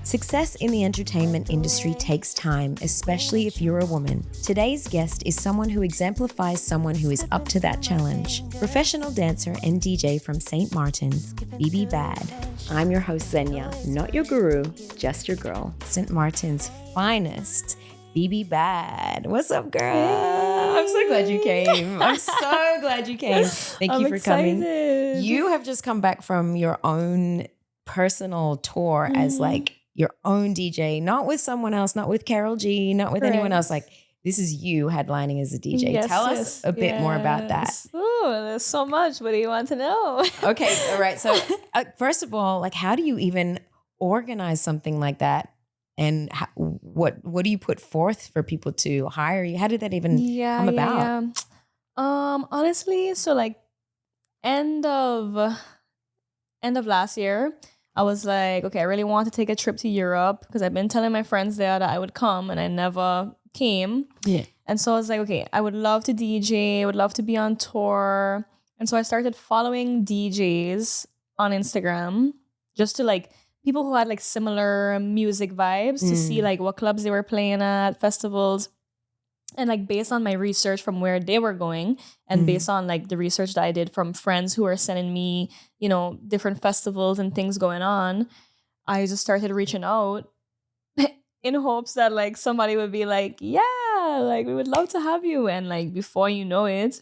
Success in the entertainment industry takes time, especially if you're a woman. Today's guest is someone who exemplifies someone who is up to that challenge. Professional dancer and DJ from St. Martin's, BB Bad. I'm your host, Zenya, not your guru, just your girl. St. Martin's finest, BB Bad. What's up, girl? Hey. I'm so glad you came. I'm so glad you came. Thank you for coming. You have just come back from your own personal tour as like your own DJ, not with someone else, not with Karol G, not with anyone else. Like, this is you headlining as a DJ. Yes, Tell us a bit more about that. Oh, there's so much. What do you want to know? Okay, all right. So first of all, like, how do you even organize something like that? And what do you put forth for people to hire you? How did that even come about? Honestly, so like end of last year, I was like, okay, I really want to take a trip to Europe because I've been telling my friends there that I would come and I never came. Yeah. And so I was like, okay, I would love to DJ, I would love to be on tour. And so I started following DJs on Instagram just to like people who had like similar music vibes to see like what clubs they were playing at, festivals. And like based on my research from where they were going and based on like the research that I did from friends who were sending me, you know, different festivals and things going on, I just started reaching out in hopes that like somebody would be like, yeah, like we would love to have you. And like before you know it,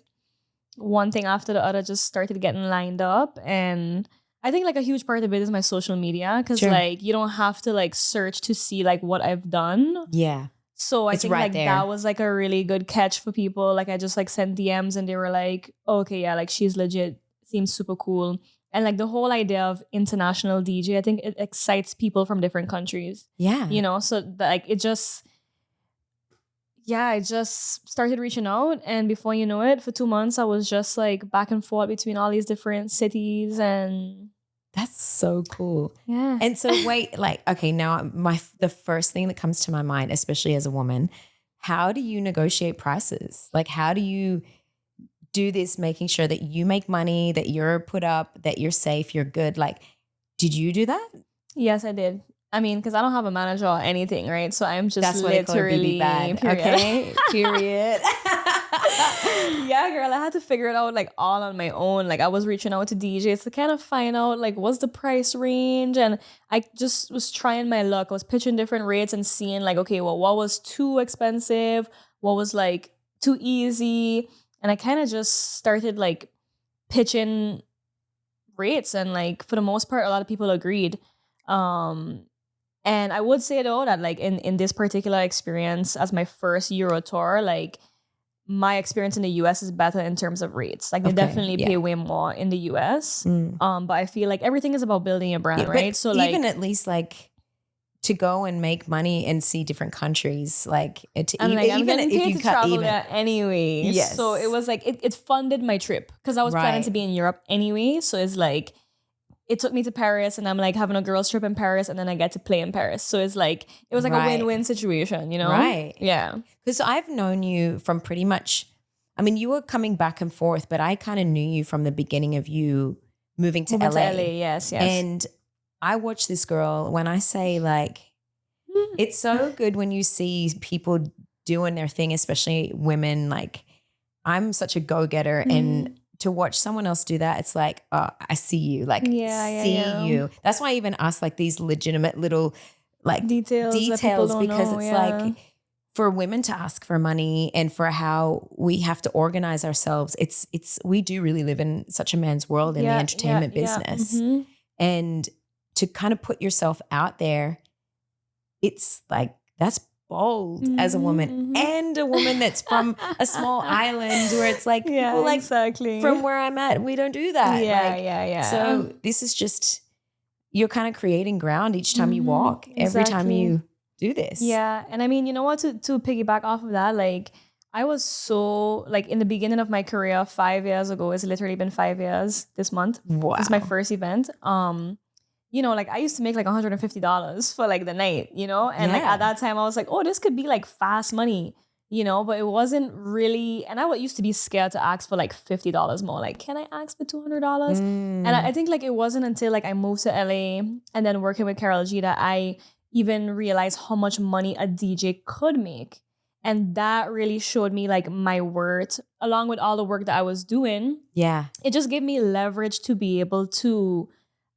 one thing after the other just started getting lined up. And I think like a huge part of it is my social media because like you don't have to like search to see like what I've done. Yeah. So I think right like there. That was like a really good catch for people. Like I just like sent DMs and they were like, oh, okay, yeah, like she's legit, seems super cool. And like the whole idea of international DJ, I think it excites people from different countries. Yeah. You know, so like it just, I just started reaching out. And before you know it, for 2 months, I was just like back and forth between all these different cities and... That's so cool. Yeah. And so wait, like, okay, now the first thing that comes to my mind, especially as a woman, how do you negotiate prices? Like, how do you do this, making sure that you make money, that you're put up, that you're safe, you're good? Like, did you do that? Yes, I did. I mean, because I don't have a manager or anything, right? So I'm just That's literally bad. Okay, period. Yeah, girl, I had to figure it out like all on my own. Like I was reaching out to DJs to kind of find out like what's the price range, and I just was trying my luck. I was pitching different rates and seeing like, okay, well, what was too expensive, what was like too easy, and I kind of just started like pitching rates, and like for the most part, a lot of people agreed. And I would say though that like in this particular experience as my first Euro tour, like my experience in the US is better in terms of rates. Like they definitely pay way more in the US. But I feel like everything is about building a brand, right? So like even at least like to go and make money and see different countries, like I'm getting paid to travel there anyway. Yes. So it was like it funded my trip because I was planning to be in Europe anyway. So it's like it took me to Paris and I'm like having a girls trip in Paris and then I get to play in Paris. So it's like, it was like a win-win situation, you know? Right. Yeah. Because I've known you from pretty much, I mean, you were coming back and forth, but I kind of knew you from the beginning of you moving to LA. Yes. And I watch this girl, when I say like, it's so good when you see people doing their thing, especially women. Like I'm such a go-getter and to watch someone else do that, it's like, oh, I see you. Like, see you. That's why I even ask like these legitimate little like details because it's like for women to ask for money and for how we have to organize ourselves. It's we do really live in such a man's world in the entertainment business. And to kind of put yourself out there, it's like, that's bold as a woman and a woman that's from a small island where it's like people like from where I'm at, we don't do that. So this is just, you're kind of creating ground each time you walk, every time you do this. Yeah. And I mean, you know what, to piggyback off of that, like I was so like in the beginning of my career 5 years ago, it's literally been 5 years this month. Wow. This is my first event. You know, like I used to make like $150 for like the night, you know? And like at that time I was like, oh, this could be like fast money, you know? But it wasn't really, and I used to be scared to ask for like $50 more. Like, can I ask for $200? And I think like it wasn't until like I moved to LA and then working with Karol G that I even realize how much money a DJ could make. And that really showed me like my worth, along with all the work that I was doing. Yeah. It just gave me leverage to be able to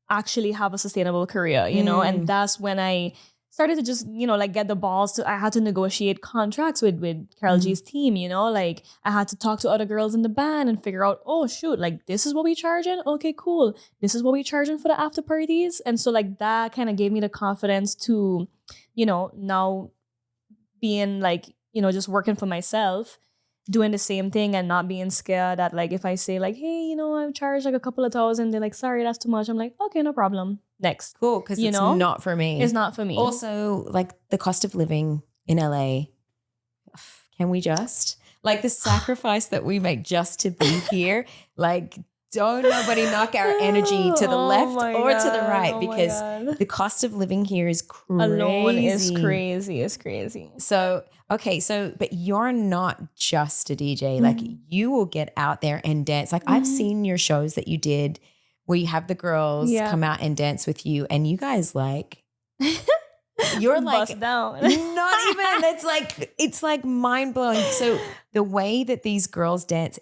actually have a sustainable career, you know? And that's when I started to just, you know, like get the balls to, I had to negotiate contracts with Karol G's team, you know? Like I had to talk to other girls in the band and figure out, oh shoot, like this is what we charging? Okay, cool. This is what we charging for the after parties. And so like that kind of gave me the confidence to, you know, now being like, you know, just working for myself, doing the same thing and not being scared that like if I say like, hey, you know, I charge like a couple of $1,000, they're like, sorry, that's too much. I'm like, okay, no problem. Next. Cool, because it's know? not for me. It's not for me. Also, like the cost of living in LA, can we just? Like the sacrifice that we make just to be here, like don't nobody knock our energy to the left or to the right because the cost of living here is crazy. Alone is crazy. It's crazy. So, okay. So, but you're not just a DJ. Like you will get out there and dance. Like I've seen your shows that you did where you have the girls come out and dance with you and you guys like, you're like, bust down. not even, it's like mind blowing. So the way that these girls dance,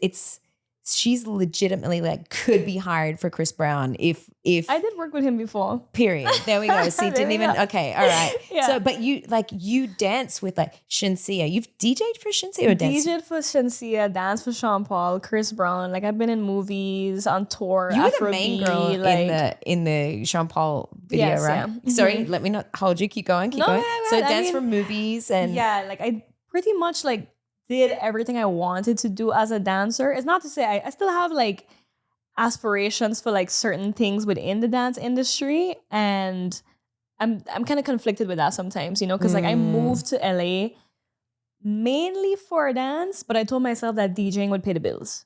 she's legitimately like could be hired for Chris Brown if I did work with him before. Period. There we go. See, didn't even okay, all right. Yeah. So but you dance with like Shenseea. You've DJ'd for Shenseea or danced? DJ'd for Shenseea, danced for Sean Paul, Chris Brown. Like I've been in movies, on tour. You were the main girl like, in the Sean Paul video, yes, right? Yeah. Sorry, let me not hold you. Keep going. Keep going. Yeah, so dance for movies and like I pretty much like did everything I wanted to do as a dancer. It's not to say I still have like aspirations for like certain things within the dance industry, and I'm kind of conflicted with that sometimes, you know, because like I moved to LA mainly for dance, but I told myself that DJing would pay the bills.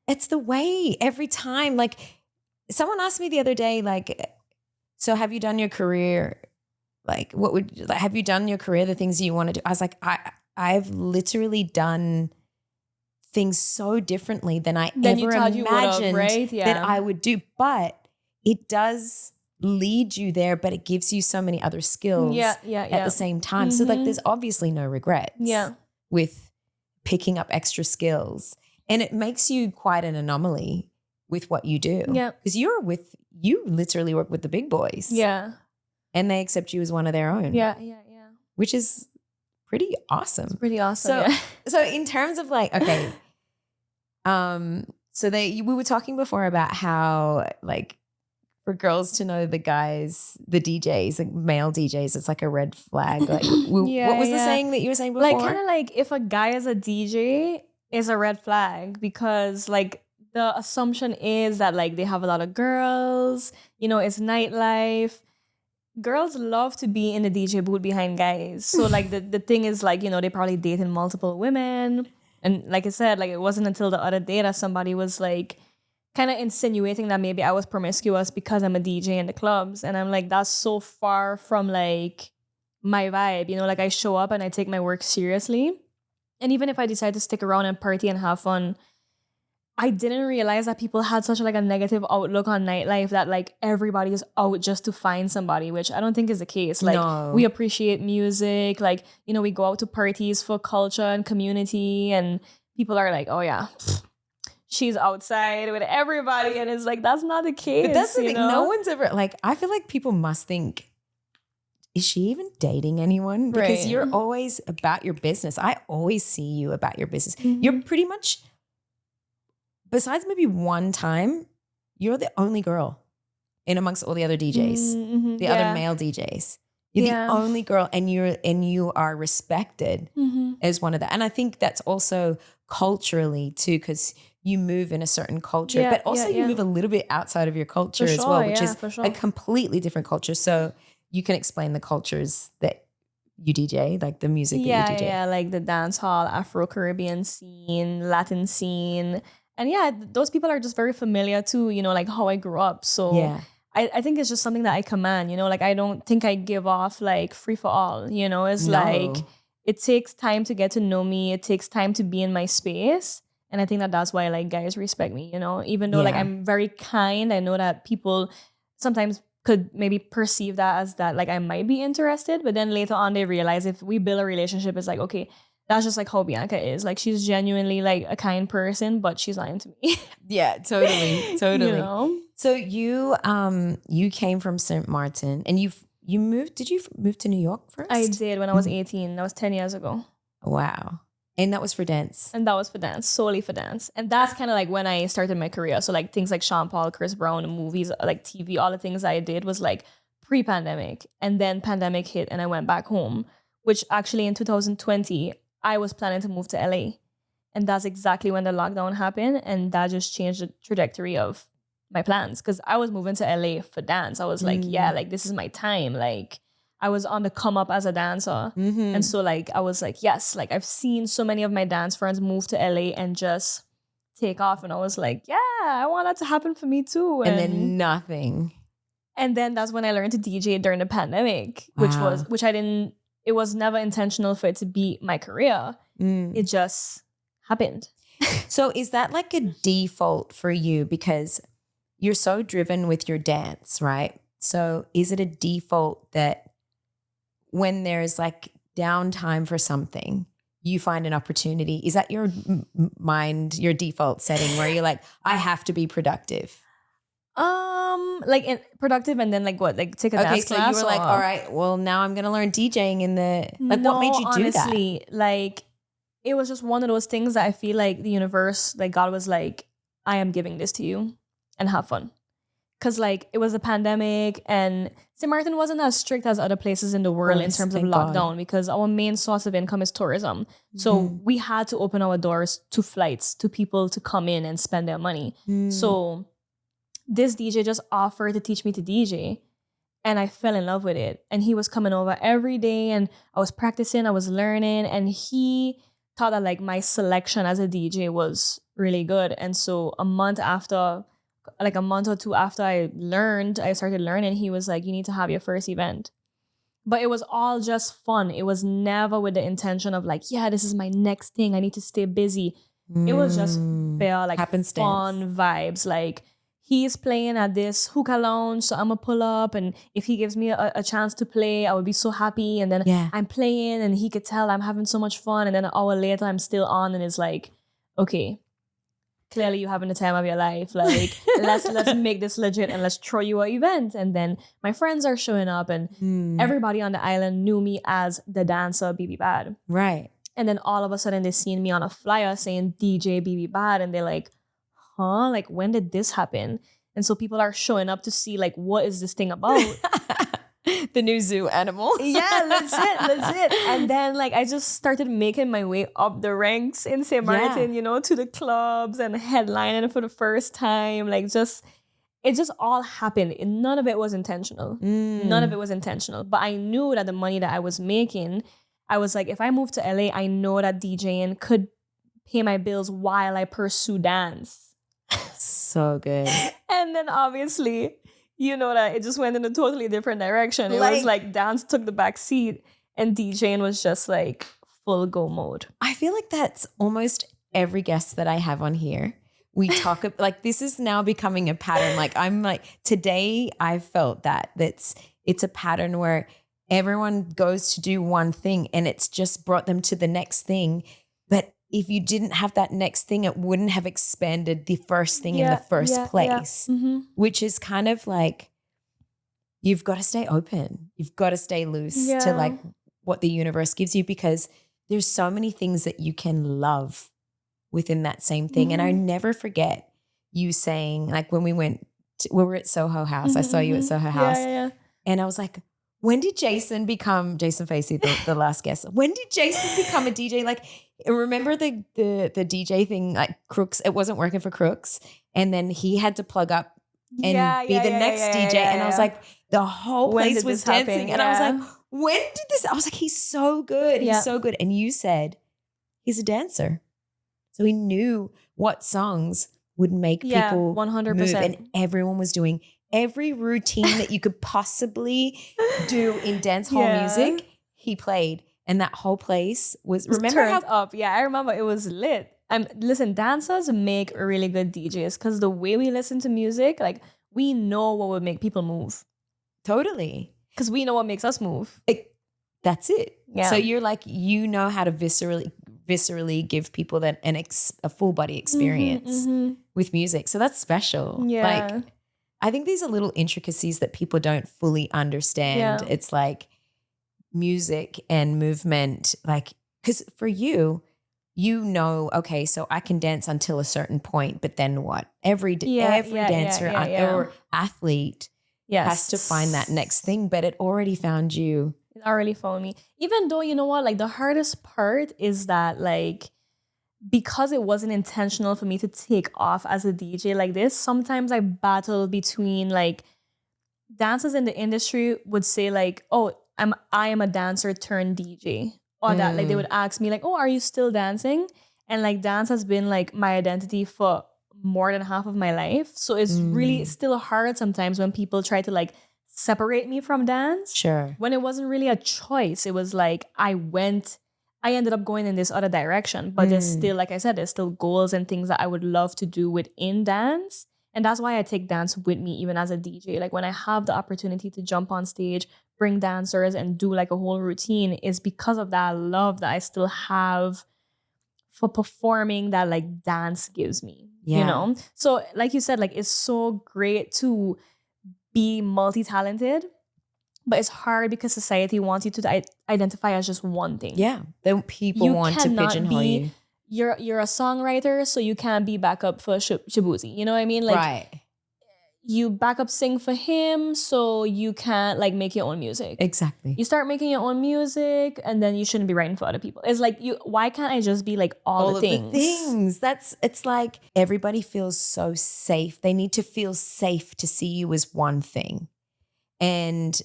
It's the way every time. Like someone asked me the other day, like, so have you done your career? Like, have you done your career, the things you want to do? I was like, I've literally done things so differently than I ever imagined right? that I would do. But it does lead you there, but it gives you so many other skills at the same time. So like there's obviously no regrets with picking up extra skills. And it makes you quite an anomaly with what you do. Yeah. Because you literally work with the big boys. Yeah. And they accept you as one of their own. Yeah. Which is pretty awesome. It's pretty awesome. So in terms of like, okay, so we were talking before about how like for girls to know the guys, the DJs, like male DJs, it's like a red flag. Like, what was the saying that you were saying before? Like kind of like if a guy is a DJ is a red flag because like the assumption is that like they have a lot of girls, you know, it's nightlife. Girls love to be in the DJ booth behind guys. So like the thing is like, you know, they probably dating multiple women. And like I said, like it wasn't until the other day that somebody was like kind of insinuating that maybe I was promiscuous because I'm a DJ in the clubs. And I'm like, that's so far from like my vibe. You know, like I show up and I take my work seriously. And even if I decide to stick around and party and have fun, I didn't realize that people had such like a negative outlook on nightlife that like everybody is out just to find somebody, which I don't think is the case. Like we appreciate music, like, you know, we go out to parties for culture and community, and people are like, oh yeah, she's outside with everybody, and it's like that's not the case. But that's the thing. No one's ever like. I feel like people must think, is she even dating anyone? Because you're always about your business. I always see you about your business. You're pretty much, besides maybe one time, you're the only girl in amongst all the other DJs, the other male DJs. You're the only girl, and you are respected as one of that. And I think that's also culturally too, because you move in a certain culture, but also you move a little bit outside of your culture as well, which is a completely different culture. So you can explain the cultures that you DJ, like the music that you DJ. Yeah, like the dance hall, Afro-Caribbean scene, Latin scene. And those people are just very familiar to, you know, like how I grew up. So I think it's just something that I command, you know, like I don't think I give off like free for all, you know, it's like it takes time to get to know me. It takes time to be in my space. And I think that that's why like guys respect me, you know, even though like I'm very kind. I know that people sometimes could maybe perceive that as that, like, I might be interested. But then later on, they realize if we build a relationship, it's like, okay, that's just like how Bianca is. Like, she's genuinely like a kind person, but she's not into me. Yeah, totally. You know? So you came from St. Martin and you moved, did you move to New York first? I did when I was 18. That was 10 years ago. Wow. And that was for dance? And that was for dance, solely for dance. And that's kind of like when I started my career. So like things like Sean Paul, Chris Brown, movies, like TV, all the things I did was like pre-pandemic. And then pandemic hit and I went back home, which actually in 2020, I was planning to move to LA. And that's exactly when the lockdown happened. And that just changed the trajectory of my plans. Because I was moving to LA for dance. I was like, yeah, like this is my time. Like I was on the come up as a dancer. Mm-hmm. And so like, I was like, yes, like I've seen so many of my dance friends move to LA and just take off. And I was like, yeah, I want that to happen for me too. And then nothing. And then that's when I learned to DJ during the pandemic, which I didn't, it was never intentional for it to be my career. It just happened. So is that like a default for you? Because you're so driven with your dance, right? So is it a default that when there's like downtime for something, you find an opportunity? Is that your mind, your default setting where you're like, I have to be productive? Like productive and then like what? Like take a dance class? Okay, so you were like, all right, well now I'm going to learn DJing in the, like no, what made you do that? Honestly, like it was just one of those things that I feel like the universe, like God was like, I am giving this to you and have fun. Cause like it was a pandemic and St. Martin wasn't as strict as other places in the world in terms of lockdown because our main source of income is tourism. So we had to open our doors to flights, to people to come in and spend their money. So this DJ just offered to teach me to DJ and I fell in love with it. And he was coming over every day and I was practicing, I was learning, and he thought that like my selection as a DJ was really good. And so a month or two after I started learning, he was like, you need to have your first event. But it was all just fun. It was never with the intention of like, yeah, this is my next thing. I need to stay busy. It was just bare like fun vibes. Like he's playing at this hookah lounge, so I'm gonna pull up, and if he gives me a chance to play, I would be so happy. And then I'm playing and he could tell I'm having so much fun. And then an hour later, I'm still on and it's like, okay, clearly you're having the time of your life. Like, let's make this legit and let's throw you an event. And then my friends are showing up and everybody on the island knew me as the dancer BB Bad. Right. And then all of a sudden they seen me on a flyer saying DJ BB Bad and they're like, huh? Like, when did this happen? And so people are showing up to see like, what is this thing about? The new zoo animal. Yeah, legit. And then like I just started making my way up the ranks in St. Martin, you know, to the clubs and headlining for the first time. Like it just all happened. None of it was intentional. None of it was intentional. But I knew that the money that I was making, I was like, if I move to LA, I know that DJing could pay my bills while I pursue dance. So good. And then obviously, you know that it just went in a totally different direction. It was like dance took the back seat and DJing was just like full go mode. I feel like that's almost every guest that I have on here. We talk like this is now becoming a pattern. Like I'm like today I felt that it's a pattern where everyone goes to do one thing and it's just brought them to the next thing. But if you didn't have that next thing, it wouldn't have expanded the first thing in the first place, which is kind of like, you've got to stay open. You've got to stay loose to like what the universe gives you, because there's so many things that you can love within that same thing. And I never forget you saying, like when we were at Soho House, I saw you at Soho House and I was like, when did Jason Facey, the last guest, when did Jason become a DJ? Like, remember the DJ thing, like Crooks, it wasn't working for Crooks. And then he had to plug up and be the next DJ. And I was like, the whole place was dancing. And I was like, when did this? I was like, he's so good. He's so good. And you said, he's a dancer. So he knew what songs would make people 100%. Move. And everyone was doing every routine that you could possibly do in dance hall music, he played. And that whole place was turned up. Yeah, I remember it was lit. Listen, dancers make really good DJs because the way we listen to music, like we know what would make people move. Totally. Because we know what makes us move. That's it. Yeah. So you're like, you know how to viscerally give people that a full body experience with music. So that's special. Yeah. Like, I think these are little intricacies that people don't fully understand. Yeah. It's like music and movement, like, because for you, okay, so I can dance until a certain point, but then what? Every dancer or athlete has to find that next thing, but it already found you. It already found me. Even though, you know what, like the hardest part is that like, because it wasn't intentional for me to take off as a DJ like this, sometimes I battle between like dancers in the industry would say like, oh, I am a dancer turned DJ. Or that like they would ask me like, oh, are you still dancing? And like dance has been like my identity for more than half of my life. So it's really still hard sometimes when people try to like separate me from dance. Sure. When it wasn't really a choice. It was like I ended up going in this other direction. But there's still, like I said, there's still goals and things that I would love to do within dance. And that's why I take dance with me even as a DJ. Like when I have the opportunity to jump on stage, bring dancers and do like a whole routine, is because of that love that I still have for performing that like dance gives me, you know? So like you said, like it's so great to be multi-talented, but it's hard because society wants you to identify as just one thing. Yeah. Then people want to pigeonhole you. You're a songwriter, so you can't be backup for Shabuzi. You know what I mean? Like, right. You backup sing for him, so you can't like make your own music. Exactly. You start making your own music, and then you shouldn't be writing for other people. It's like why can't I just be like all the things? Of the things. It's like everybody feels so safe. They need to feel safe to see you as one thing. And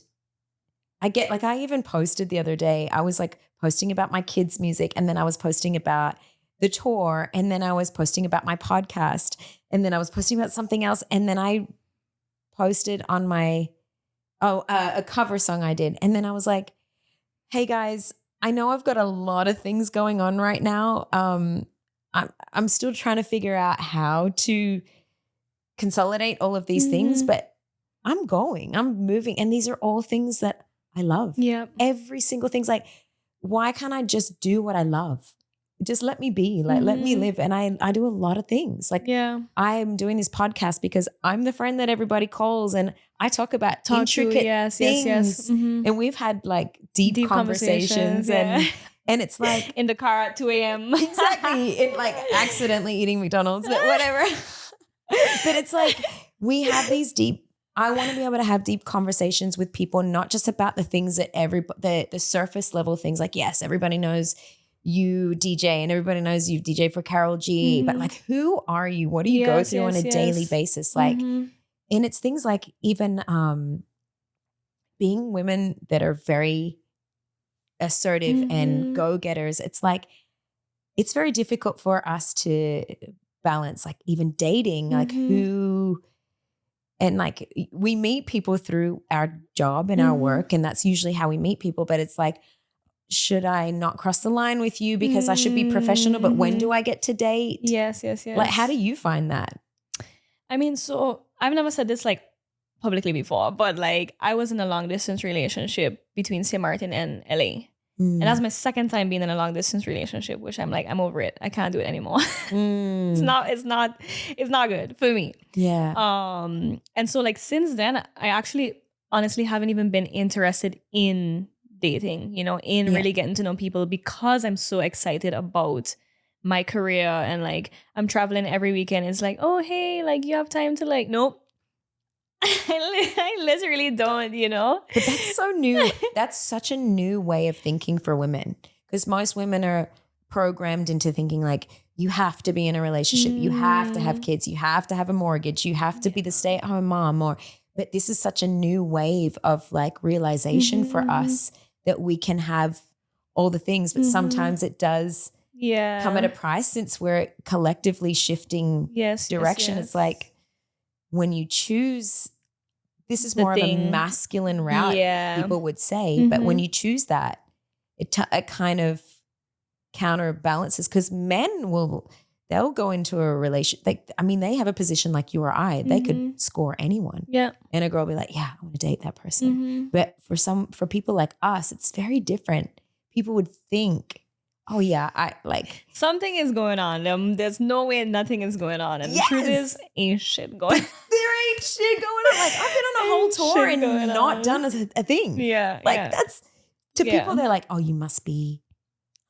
I even posted the other day, I was like posting about my kids' music, and then I was posting about the tour, and then I was posting about my podcast, and then I was posting about something else, and then I posted on my a cover song I did, and then I was like, hey guys, I know I've got a lot of things going on right now. I'm still trying to figure out how to consolidate all of these things, but I'm moving, and these are all things that I love. Yeah. Every single thing's like, why can't I just do what I love? Just let me be, like, let me live. And I do a lot of things. Like, I'm doing this podcast because I'm the friend that everybody calls, and I talk about intricate things. Yes. And we've had like deep conversations and it's like in the car at 2 a.m. Exactly. It like accidentally eating McDonald's, but whatever. But it's like, we have these I want to be able to have deep conversations with people, not just about the things that the surface level things, like, yes, everybody knows you DJ and everybody knows you DJ for Karol G, but like, who are you? What do you go through on a daily basis? Like, and it's things like even being women that are very assertive and go-getters. It's like, it's very difficult for us to balance, like even dating, like who, and like we meet people through our job and our work, and that's usually how we meet people. But it's like, should I not cross the line with you because I should be professional, but when do I get to date? Yes. Like, how do you find that? I mean, so I've never said this like publicly before, but like I was in a long distance relationship between St. Martin and LA. And that's my second time being in a long distance relationship, which I'm like, I'm over it. I can't do it anymore. It's not good for me. Yeah. And so like since then, I actually honestly haven't even been interested in dating, you know, in really getting to know people, because I'm so excited about my career and like I'm traveling every weekend. It's like, oh, hey, like you have time to like, nope. I literally don't, you know? But that's so new. That's such a new way of thinking for women, because most women are programmed into thinking like, you have to be in a relationship, you have to have kids, you have to have a mortgage, you have to be the stay-at-home mom, but this is such a new wave of like realization for us that we can have all the things, but sometimes it does come at a price, since we're collectively shifting direction. It's like, when you choose, this is more of a masculine route, people would say, but when you choose that, it kind of counterbalances, because men will they'll go into a relation. Like, I mean, they have a position like you or I. They could score anyone. Yeah. And a girl will be like, yeah, I want to date that person. But for people like us, it's very different. People would think, oh yeah, I like. Something is going on. There's no way nothing is going on. And the truth is, ain't shit going on. There ain't shit going on. Like, I've been on a whole tour and not done a thing. Yeah. Like that's, to people, they're like, oh, you must be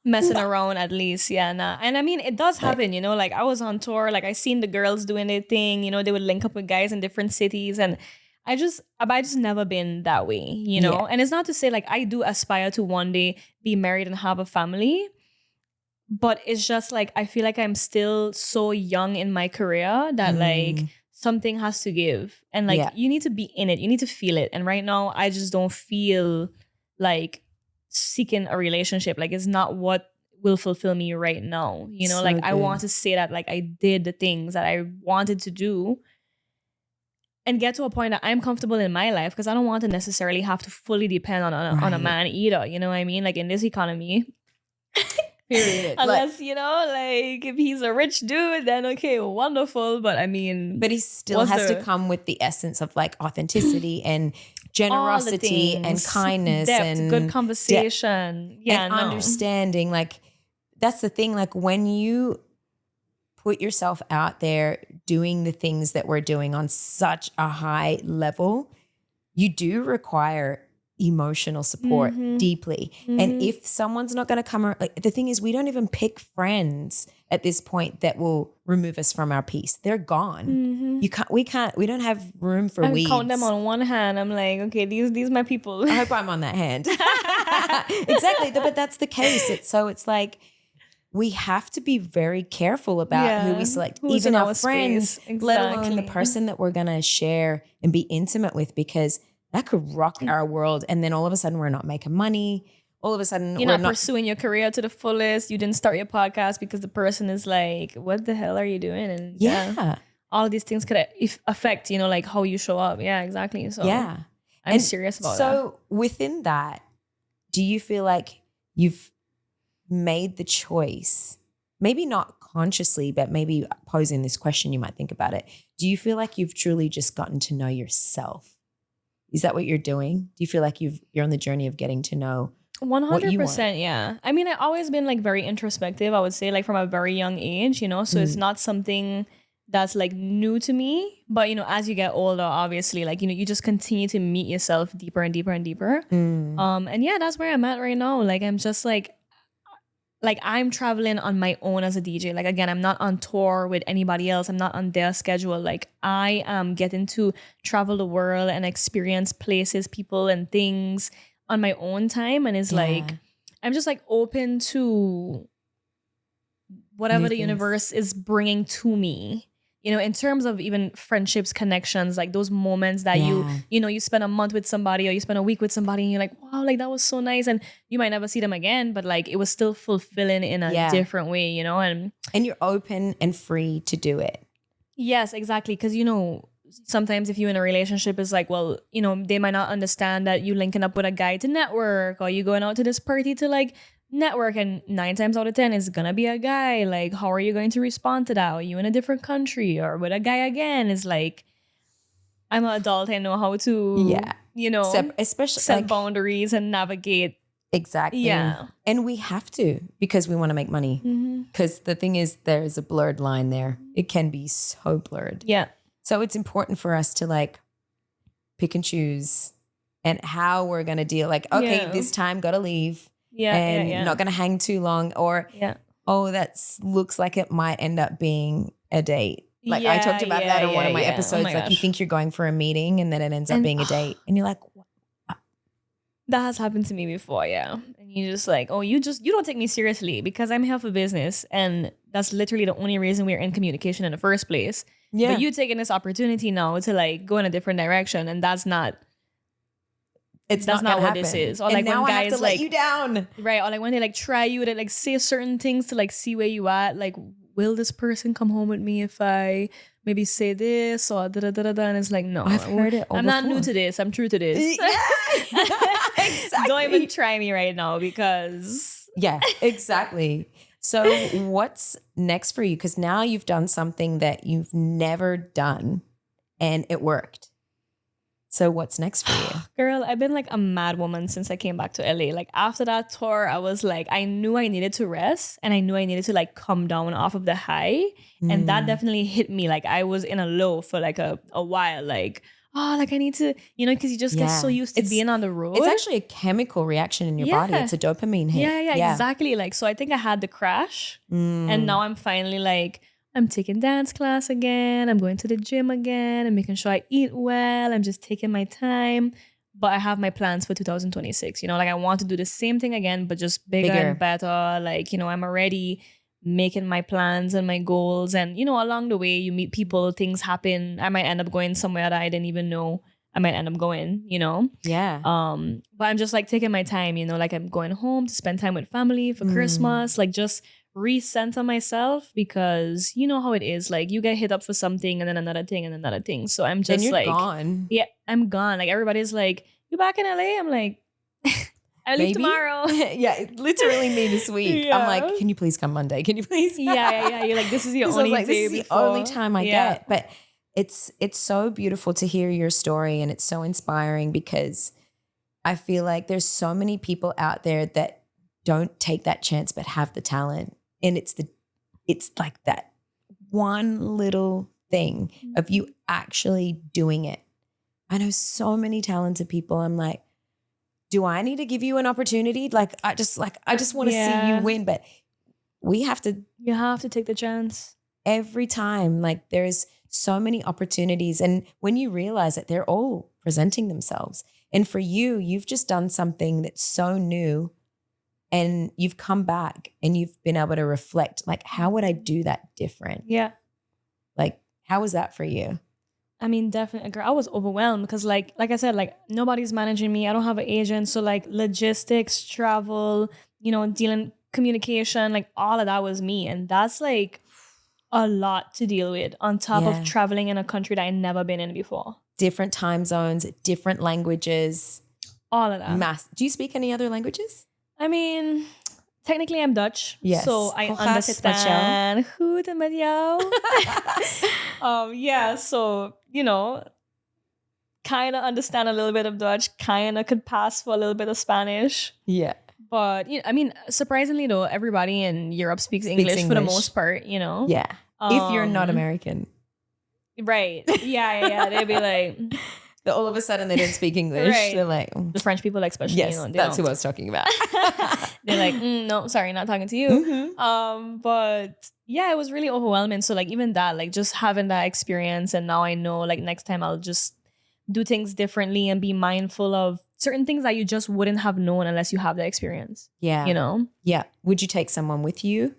messing around at least. Yeah, nah. And I mean, it does happen, you know, like I was on tour, like I seen the girls doing their thing, you know, they would link up with guys in different cities, and I just never been that way, you know? Yeah. And it's not to say like I do aspire to one day be married and have a family, but it's just like, I feel like I'm still so young in my career that like something has to give. And like, you need to be in it. You need to feel it. And right now I just don't feel like seeking a relationship. Like it's not what will fulfill me right now. You know, so like good. I want to say that like I did the things that I wanted to do and get to a point that I'm comfortable in my life, because I don't want to necessarily have to fully depend on a man either. You know what I mean? Like in this economy. Period. Unless, you know, like if he's a rich dude, then okay, wonderful. But I mean, but he still has to come with the essence of like authenticity and generosity and kindness, depth, and good conversation, and understanding. Like that's the thing. Like when you put yourself out there doing the things that we're doing on such a high level, you do require emotional support deeply. And if someone's not going to come, like the thing is, we don't even pick friends at this point that will remove us from our peace. They're gone. We don't have room for weeds. I count them on one hand. I'm like, okay, these my people. I hope I'm on that hand. Exactly. But that's the case. It's like, we have to be very careful about who we select, even our friends, let alone the person that we're going to share and be intimate with, because that could rock our world. And then all of a sudden we're not making money. All of a sudden you're not pursuing your career to the fullest. You didn't start your podcast because the person is like, what the hell are you doing? And all of these things could affect, you know, like how you show up. Yeah, exactly. So I'm serious about that. So within that, do you feel like you've made the choice, maybe not consciously, but maybe posing this question, you might think about it. Do you feel like you've truly just gotten to know yourself? Is that what you're doing? Do you feel like you're on the journey of getting to know 100%? Yeah. I mean, I've always been like very introspective, I would say, like from a very young age, you know, so it's not something that's like new to me. But, you know, as you get older, obviously, like, you know, you just continue to meet yourself deeper and deeper and deeper. And yeah, that's where I'm at right now. Like, I'm just like I'm traveling on my own as a DJ. Like, again, I'm not on tour with anybody else. I'm not on their schedule. Like, I am getting to travel the world and experience places, people, and things on my own time. And it's like, I'm just like open to whatever the universe is bringing to me. You know, in terms of even friendships, connections, like those moments that you know, you spend a month with somebody or you spend a week with somebody and you're like, wow, like that was so nice. And you might never see them again, but like it was still fulfilling in a different way, you know? And you're open and free to do it. Yes, exactly. Because, you know, sometimes if you're in a relationship, it's like, well, you know, they might not understand that you linking up with a guy to network, or you going out to this party to like network, and 9 times out of 10 it's gonna be a guy. Like, how are you going to respond to that? Are you in a different country or with a guy again? It's like, I'm an adult, I know how to you know, especially set like, boundaries and navigate. Exactly. And we have to, because we want to make money. Because the thing is, there's a blurred line there. It can be so blurred. So it's important for us to like pick and choose and how we're gonna deal. Like, okay, this time gotta leave. Not going to hang too long, or, that looks like it might end up being a date. Like I talked about that in one of my episodes. Like you think you're going for a meeting and then it ends up being a date. And you're like, what? That has happened to me before. And you just like, oh, you don't take me seriously because I'm here for business. And that's literally the only reason we're in communication in the first place. But you taking this opportunity now to like go in a different direction. And that's not not what this is. Or and like now when guys I have to like let you down. Right. Or like when they like try you, they like say certain things to like see where you at. Like, will this person come home with me if I maybe say this or da-da-da-da-da? And it's like, no. I've heard it all I'm before. not new to this. I'm true to this. Exactly. Don't even try me right now because... Yeah, exactly. So what's next for you? Because now you've done something that you've never done and it worked. So what's next for you? Girl, I've been like a mad woman since I came back to LA. Like after that tour, I was like, I knew I needed to rest and I knew I needed to like come down off of the high. And that definitely hit me. Like I was in a low for like a while. Like, oh, like I need to, because you just get so used to being on the road. It's actually a chemical reaction in your body. It's a dopamine hit. Yeah, exactly. Like, so I think I had the crash and now I'm finally like, I'm taking dance class again. I'm going to the gym again. I'm making sure I eat well. I'm just taking my time. But I have my plans for 2026. Like I want to do the same thing again, but just bigger. And better. Like, I'm already making my plans and my goals. And, along the way, you meet people, things happen. I might end up going somewhere that I didn't even know I might end up going, Yeah. But I'm just like taking my time, like I'm going home to spend time with family for Christmas, like just recenter myself because you know how it is. Like you get hit up for something and then another thing and another thing. So I'm just like gone. Yeah, I'm gone. Like everybody's like, you back in LA? I'm like, I leave tomorrow. Yeah, literally me this week. Yeah. I'm like, can you please come Monday? Can you please? Yeah. You're like, this is the only day this is the only time I get. But it's so beautiful to hear your story and it's so inspiring because I feel like there's so many people out there that don't take that chance but have the talent. And it's like that one little thing of you actually doing it. I know so many talented people. I'm like, do I need to give you an opportunity? I just want to see you win, but you have to take the chance every time. Like there's so many opportunities. And when you realize that they're all presenting themselves and for you, you've just done something that's so new and you've come back and you've been able to reflect, like, how would I do that different? Yeah. Like, how was that for you? I mean, definitely, girl, I was overwhelmed because like I said, like nobody's managing me. I don't have an agent. So like logistics, travel, dealing, communication, like all of that was me. And that's like a lot to deal with on top of traveling in a country that I'd never been in before. Different time zones, different languages. All of that. Do you speak any other languages? I mean, technically I'm Dutch. Yes. So I understand goed met jou. Yeah, so, kind of understand a little bit of Dutch, kind of could pass for a little bit of Spanish. Yeah. But, I mean, surprisingly though, everybody in Europe speaks English for the most part, Yeah. If you're not American. Right. Yeah. They'd be like... all of a sudden they don't speak English. Right. They're like... The French people especially. Yes, that's who I was talking about. They're like, no, sorry, not talking to you. Mm-hmm. But yeah, it was really overwhelming. So like even that, like just having that experience and now I know like next time I'll just do things differently and be mindful of certain things that you just wouldn't have known unless you have the experience. Yeah. Yeah. Would you take someone with you?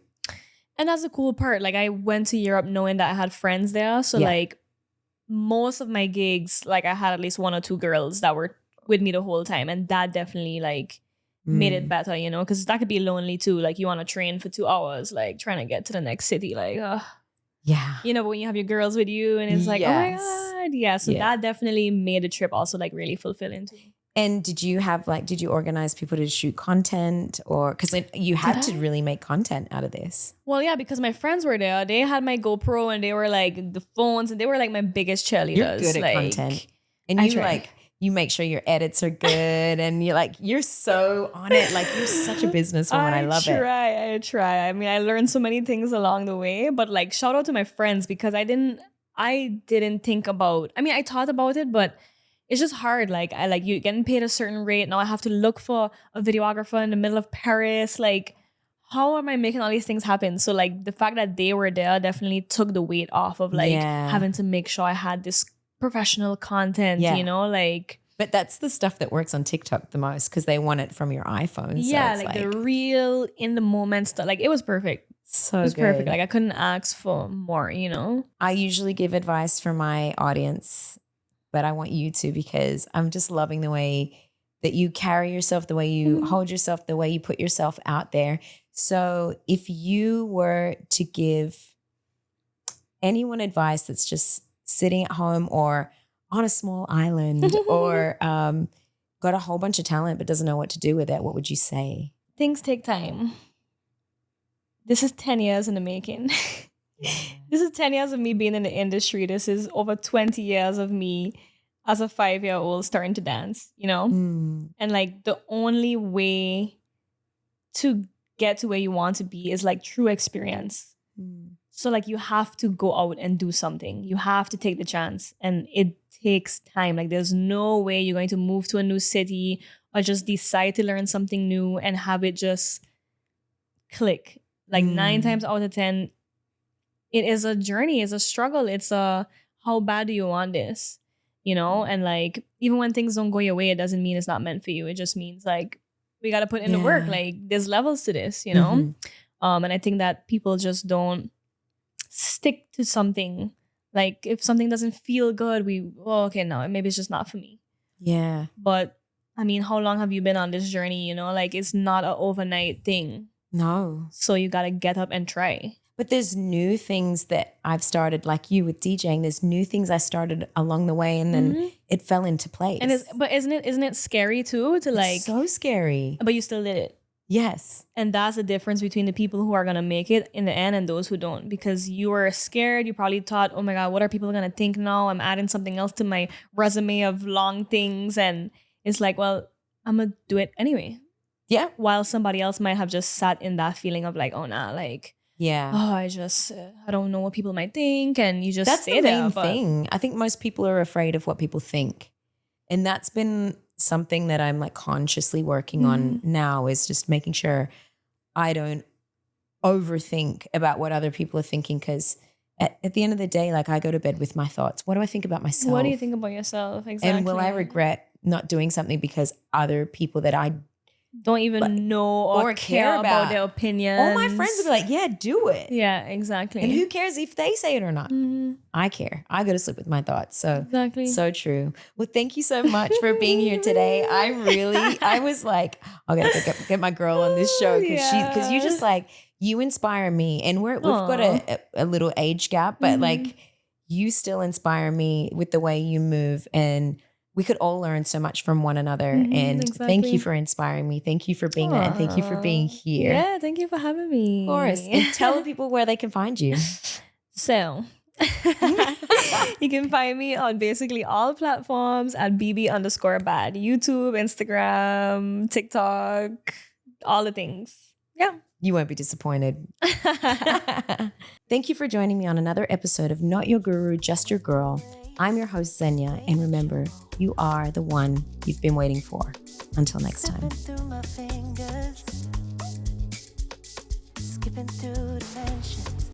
And that's the cool part. Like I went to Europe knowing that I had friends there. So like most of my gigs, like I had at least one or two girls that were with me the whole time. And that definitely like made it better, because that could be lonely too. Like you want to train for 2 hours, like trying to get to the next city. Like, yeah. But when you have your girls with you and it's like, oh my God. Yeah. So that definitely made the trip also like really fulfilling too. And did you organize people to shoot content or, because you had to really make content out of this? Well, yeah, because my friends were there. They had my GoPro and they were like the phones and they were like my biggest cheerleaders. You're good at content. And you make sure your edits are good and you're so on it. Like you're such a businesswoman. I love it. I try. I mean, I learned so many things along the way, but like shout out to my friends because I didn't think about, I thought about it, but it's just hard. Like you getting paid a certain rate. Now I have to look for a videographer in the middle of Paris. Like, how am I making all these things happen? So like the fact that they were there definitely took the weight off of like having to make sure I had this professional content, But that's the stuff that works on TikTok the most because they want it from your iPhone. Yeah, so like the real in the moment stuff. Like it was perfect. So it was good. Perfect. Like I couldn't ask for more, I usually give advice for my audience, but I want you to because I'm just loving the way that you carry yourself, the way you hold yourself, the way you put yourself out there. So if you were to give anyone advice that's just sitting at home or on a small island or got a whole bunch of talent but doesn't know what to do with it, what would you say? Things take time. this is 10 years in the making. This is 10 years of me being in the industry. This is over 20 years of me as a 5-year-old starting to dance, you know? And like the only way to get to where you want to be is like through experience. So like you have to go out and do something. You have to take the chance, and it takes time. Like there's no way you're going to move to a new city or just decide to learn something new and have it just click. Like 9 times out of 10, it is a journey, it's a struggle. It's a, how bad do you want this? You know? And like, even when things don't go your way, it doesn't mean it's not meant for you. It just means like, we got to put in the work. Like there's levels to this, you know? And I think that people just don't stick to something. Like if something doesn't feel good, okay, no, maybe it's just not for me. Yeah. But I mean, how long have you been on this journey? You know, like it's not an overnight thing. No. So you got to get up and try. But there's new things that I've started, like you with DJing. There's new things I started along the way, and then it fell into place. And but isn't it scary too to like? It's so scary. But you still did it. Yes. And that's the difference between the people who are gonna make it in the end and those who don't. Because you were scared. You probably thought, oh my God, what are people gonna think now? I'm adding something else to my resume of long things, and it's like, well, I'm gonna do it anyway. Yeah. While somebody else might have just sat in that feeling of like, oh nah, like. Yeah. Oh, I don't know what people might think. And you just that's stay the there. main thing. I think most people are afraid of what people think. And that's been something that I'm like consciously working on now, is just making sure I don't overthink about what other people are thinking. Because at the end of the day, like I go to bed with my thoughts. What do I think about myself? What do you think about yourself? Exactly. And will I regret not doing something because other people that I don't even know or care about their opinions. All my friends will be like, yeah, do it. Yeah, exactly. And who cares if they say it or not? I care. I go to sleep with my thoughts. So exactly. So true. Well, thank you so much for being here today. I was like, I gotta get my girl on this show because you just like, you inspire me. And we've got a little age gap, but like you still inspire me with the way you move, and we could all learn so much from one another. And thank you for inspiring me. Thank you for being there. And thank you for being here. Yeah, thank you for having me. Of course. And tell people where they can find you. So you can find me on basically all platforms at bb_bad. YouTube, Instagram, TikTok, all the things. Yeah. You won't be disappointed. Thank you for joining me on another episode of Not Your Guru, Just Your Girl. I'm your host, Zenya, and remember, you are the one you've been waiting for. Until next time. Skipping through